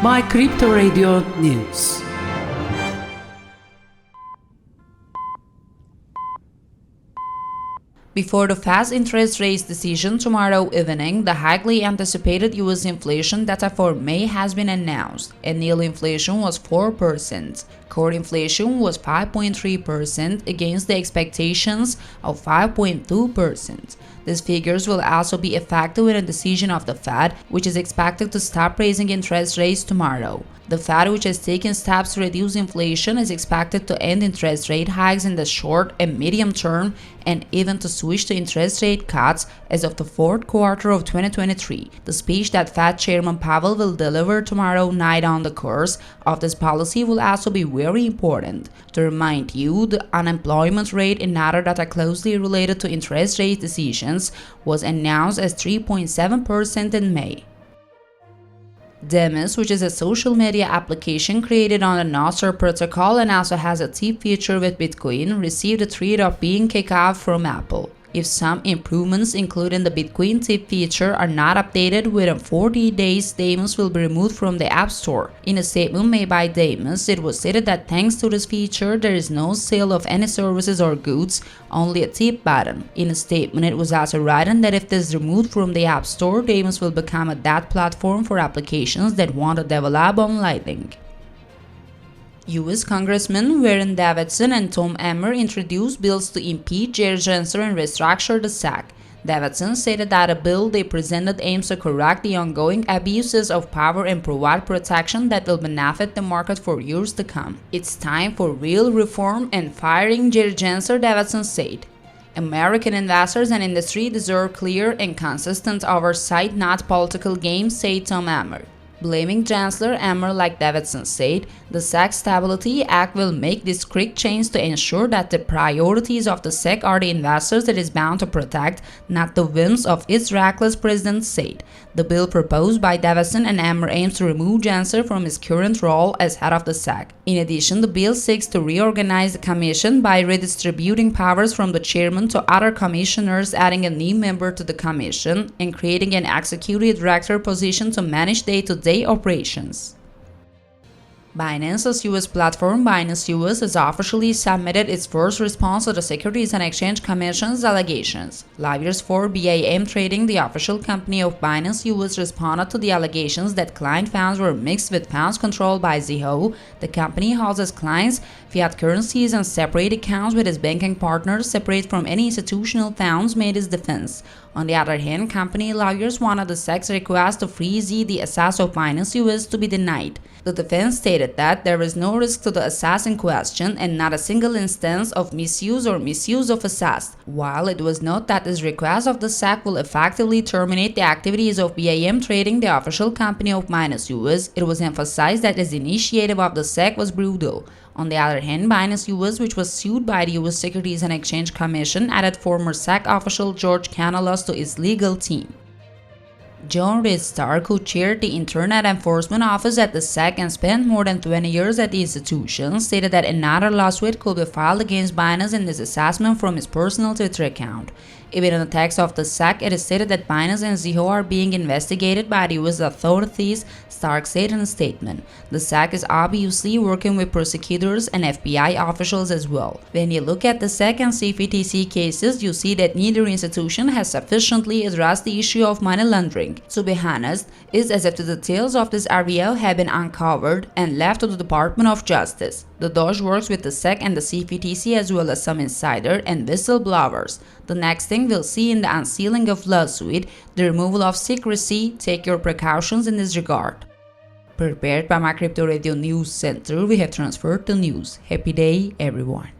by Crypto Radio News. Before the Fed's interest rate decision tomorrow evening, the highly anticipated U.S. inflation data for May has been announced. Annual inflation was 4%. Core inflation was 5.3% against the expectations of 5.2%. These figures will also be effective in a decision of the Fed, which is expected to stop raising interest rates tomorrow. The Fed, which has taken steps to reduce inflation, is expected to end interest rate hikes in the short and medium term and even to switch to interest rate cuts as of the fourth quarter of 2023. The speech that Fed Chairman Powell will deliver tomorrow night on the course of this policy will also be very important. To remind you, the unemployment rate, another data closely related to interest rate decisions, was announced as 3.7% in May. Demis, which is a social media application created on the Nostr protocol and also has a tip feature with Bitcoin, received a threat of being kicked out from Apple if some improvements, including the Bitcoin tip feature, are not updated within 40 days. Demis will be removed from the App Store. In a statement made by Demis, it was stated that thanks to this feature, there is no sale of any services or goods, only a tip button. In a statement, it was also written that if this is removed from the App Store, Demis will become a dead platform for applications that want to develop on Lightning. U.S. Congressmen Warren Davidson and Tom Emmer introduced bills to impeach Jerry Gensler and restructure the SEC. Davidson stated that a bill they presented aims to correct the ongoing abuses of power and provide protection that will benefit the market for years to come. It's time for real reform and firing Jerry Gensler, Davidson said. American investors and industry deserve clear and consistent oversight, not political games, said Tom Emmer. Blaming Chancellor Emmer, like Davidson said, the SEC Stability Act will make this quick change to ensure that the priorities of the SEC are the investors it is bound to protect, not the whims of its reckless president said. The bill proposed by Davidson and Emmer aims to remove Chancellor from his current role as head of the SEC. In addition, the bill seeks to reorganize the commission by redistributing powers from the chairman to other commissioners, adding a new member to the commission, and creating an executive director position to manage day-to-day operations. Binance's U.S. platform, Binance US, has officially submitted its first response to the Securities and Exchange Commission's allegations. Lawyers for BAM Trading, the official company of Binance US, responded to the allegations that client funds were mixed with funds controlled by Zero. The company holds its clients' fiat currencies and separate accounts with its banking partners, separate from any institutional funds, made its defense. On the other hand, company lawyers wanted the SEC's request to freeze the assets of Binance US to be denied. The defense stated that there is no risk to the assets in question and not a single instance of misuse or misuse of assets. While it was noted that this request of the SEC will effectively terminate the activities of BAM Trading, the official company of Binance US, it was emphasized that this initiative of the SEC was brutal. On the other hand, Binance US, which was sued by the U.S. Securities and Exchange Commission, added former SEC official George Canellos to its legal team. John Reed Stark, who chaired the Internet Enforcement Office at the SEC and spent more than 20 years at the institution, stated that another lawsuit could be filed against Binance in this assessment from his personal Twitter account. Even in the text of the SEC, it is stated that Binance and Zero are being investigated by the U.S. authorities, Stark said in a statement. The SEC is obviously working with prosecutors and FBI officials as well. When you look at the SEC and CFTC cases, you see that neither institution has sufficiently addressed the issue of money laundering. To be honest, it's as if the details of this area have been uncovered and left to the Department of Justice. The DOJ works with the SEC and the CFTC as well as some insider and whistleblowers. The next thing we'll see in the unsealing of lawsuit, the removal of secrecy. Take your precautions in this regard. Prepared by my Crypto Radio News Center, we have transferred the news. Happy day, everyone.